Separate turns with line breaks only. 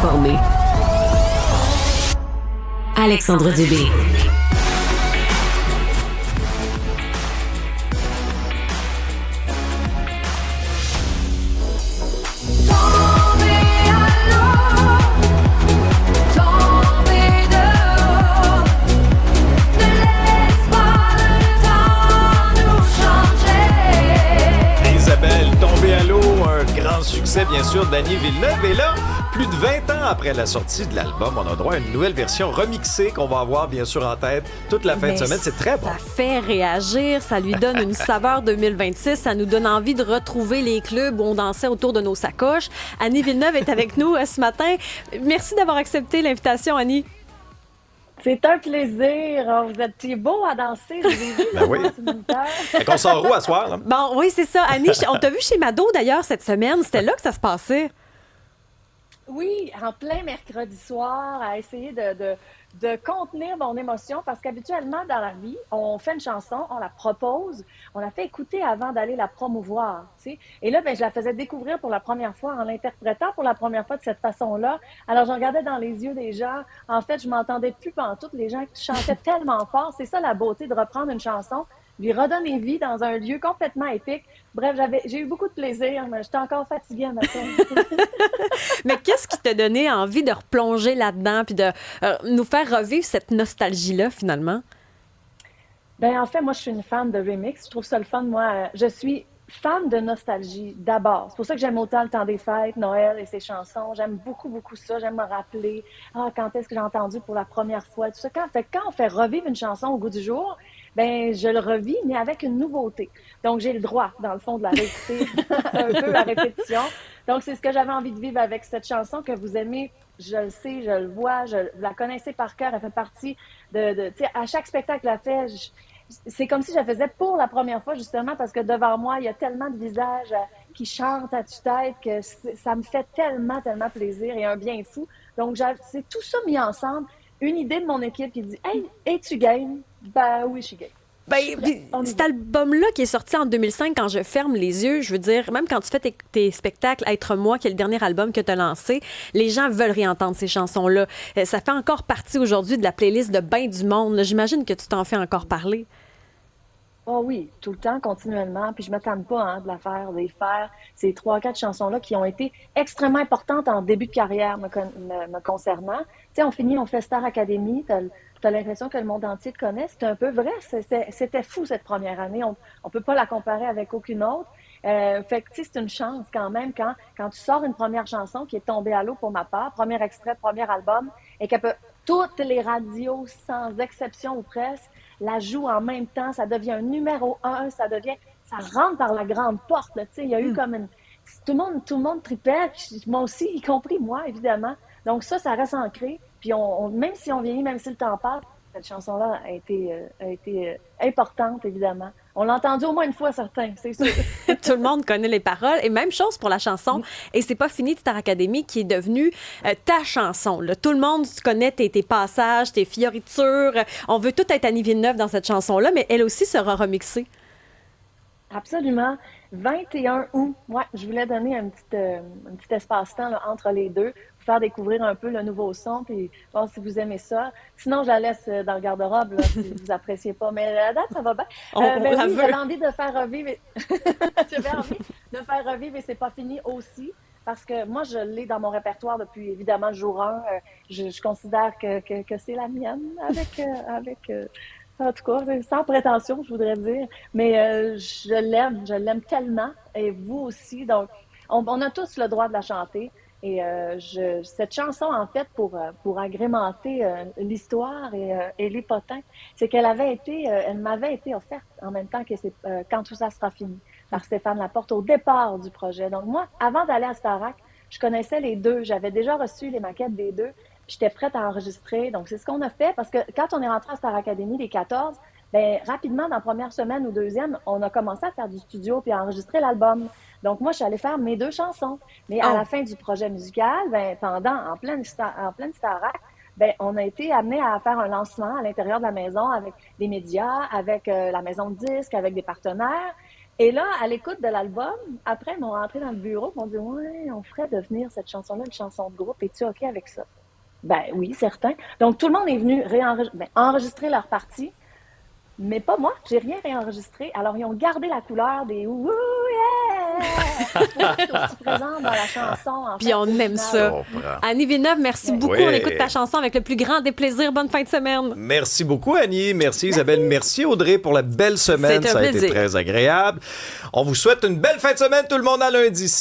Formé. Alexandre Dubé.
Succès, bien sûr, Dany Villeneuve. Et là, plus de 20 ans après la sortie de l'album, on a droit à une nouvelle version remixée qu'on va avoir, bien sûr, en tête toute la fin de semaine. C'est très bon.
Ça fait réagir, ça lui donne une saveur 2026, ça nous donne envie de retrouver les clubs où on dansait autour de nos sacoches. Annie Villeneuve est avec nous ce matin. Merci d'avoir accepté l'invitation, Annie.
C'est un plaisir. Vous êtes beau à danser. Je vous ai vu.
Ben oui. Fait qu'on sort où à soir, là?
Bon, oui, c'est ça. Annie, on t'a vu chez Mado, d'ailleurs, cette semaine. C'était là que ça se passait.
Oui, en plein mercredi soir, à essayer de contenir mon émotion, parce qu'habituellement, dans la vie, on fait une chanson, on la propose, on la fait écouter avant d'aller la promouvoir, tu sais. Et là, ben, je la faisais découvrir pour la première fois, en l'interprétant pour la première fois de cette façon-là. Alors, je regardais dans les yeux des gens. En fait, je m'entendais plus pantoute. Les gens chantaient tellement fort. C'est ça, la beauté de reprendre une chanson, lui redonner vie dans un lieu complètement épique. Bref, j'ai eu beaucoup de plaisir, mais j'étais encore fatiguée à matin.
Mais qu'est-ce qui t'a donné envie de replonger là-dedans puis de nous faire revivre cette nostalgie-là, finalement?
Ben en fait, moi, je suis une fan de remix. Je trouve ça le fun. Moi, je suis fan de nostalgie, d'abord. C'est pour ça que j'aime autant le temps des fêtes, Noël et ses chansons. J'aime beaucoup, beaucoup ça. J'aime me rappeler, quand est-ce que j'ai entendu pour la première fois, tout ça. Quand on fait revivre une chanson au goût du jour, ben je le revis, mais avec une nouveauté. Donc, j'ai le droit, dans le fond, de la réécouter un peu à répétition. Donc, c'est ce que j'avais envie de vivre avec cette chanson que vous aimez. Je le sais, je le vois, vous la connaissez par cœur. Elle fait partie tu sais, à chaque spectacle qu'elle fait, c'est comme si je la faisais pour la première fois, justement, parce que devant moi, il y a tellement de visages qui chantent à tue-tête que ça me fait tellement, tellement plaisir et un bien fou. Donc, c'est tout ça mis ensemble. Une idée de mon équipe qui dit « Hey, es-tu game? » Ben oui, je suis game.
Cet album-là qui est sorti en 2005, Quand je ferme les yeux, je veux dire, même quand tu fais tes spectacles, Être moi, qui est le dernier album que tu as lancé, les gens veulent réentendre ces chansons-là. Ça fait encore partie aujourd'hui de la playlist de ben du monde. Là. J'imagine que tu t'en fais encore parler.
Oh oui, tout le temps, continuellement. Puis je ne m'attends pas de de les faire. Ces 3-4 chansons-là qui ont été extrêmement importantes en début de carrière me concernant. Tu sais, on fait Star Academy. Tu as l'impression que le monde entier te connaît. C'est un peu vrai. C'était fou cette première année. On ne peut pas la comparer avec aucune autre. Fait que, tu sais, c'est une chance quand même quand tu sors une première chanson qui est tombée à l'eau pour ma part, premier extrait, premier album, et que toutes les radios, sans exception ou presque, la jouent en même temps, ça devient un numéro 1, ça rentre par la grande porte, tu sais, il y a eu comme tout le monde tripait, puis moi aussi, y compris moi, évidemment. Donc ça reste ancré, puis même si on vieillit, même si le temps passe, cette chanson-là a été importante, évidemment. On l'a entendue au moins une fois, certains, c'est sûr.
Tout le monde connaît les paroles. Et même chose pour la chanson « Et c'est pas fini » de Star Academy, qui est devenue ta chanson. Là. Tout le monde connaît tes passages, tes fioritures. On veut tout être Annie Villeneuve dans cette chanson-là, mais elle aussi sera remixée.
Absolument. 21 août, ouais, je voulais donner un petit espace-temps là, entre les deux, pour faire découvrir un peu le nouveau son, puis voir si vous aimez ça. Sinon, je la laisse dans le garde-robe, là, si vous appréciez pas. Mais à date, ça va bien. J'avais envie de faire revivre. J'avais envie de faire revivre et c'est pas fini aussi. Parce que moi, je l'ai dans mon répertoire depuis, évidemment, le jour 1. Je considère que c'est la mienne avec en tout cas, sans prétention, je voudrais dire. Mais je l'aime tellement. Et vous aussi. Donc, on a tous le droit de la chanter. Et cette chanson, en fait, pour agrémenter l'histoire et les potins, c'est elle m'avait été offerte en même temps que Quand tout ça sera fini, par Stéphane Laporte au départ du projet. Donc moi, avant d'aller à Starac, je connaissais les deux. J'avais déjà reçu les maquettes des deux. J'étais prête à enregistrer. Donc, c'est ce qu'on a fait parce que quand on est rentré à Star Academy, les 14, ben rapidement, dans la première semaine ou deuxième, on a commencé à faire du studio puis à enregistrer l'album. Donc, moi, je suis allée faire mes 2 chansons. Mais à la fin du projet musical, en pleine Starac, on a été amenés à faire un lancement à l'intérieur de la maison avec des médias, avec la maison de disques, avec des partenaires. Et là, à l'écoute de l'album, après, ils m'ont rentré dans le bureau, ils m'ont dit « Ouais, on ferait devenir cette chanson-là une chanson de groupe. Es-tu OK avec ça? » Ben oui, certain. Donc, tout le monde est venu enregistrer leur partie, mais pas moi. J'ai rien réenregistré. Alors, ils ont gardé la couleur des « Ouh, yeah! » pour être aussi présente dans la chanson. En
Puis
fait,
on aime ça. Annie Villeneuve, merci beaucoup.
Oui.
On écoute ta chanson avec le plus grand des plaisirs. Bonne fin de semaine.
Merci beaucoup, Annie. Merci, Isabelle. Merci, Audrey, pour la belle semaine.
C'est un
Ça a été
plaisir.
très agréable. On vous souhaite une belle fin de semaine, tout le monde, à lundi.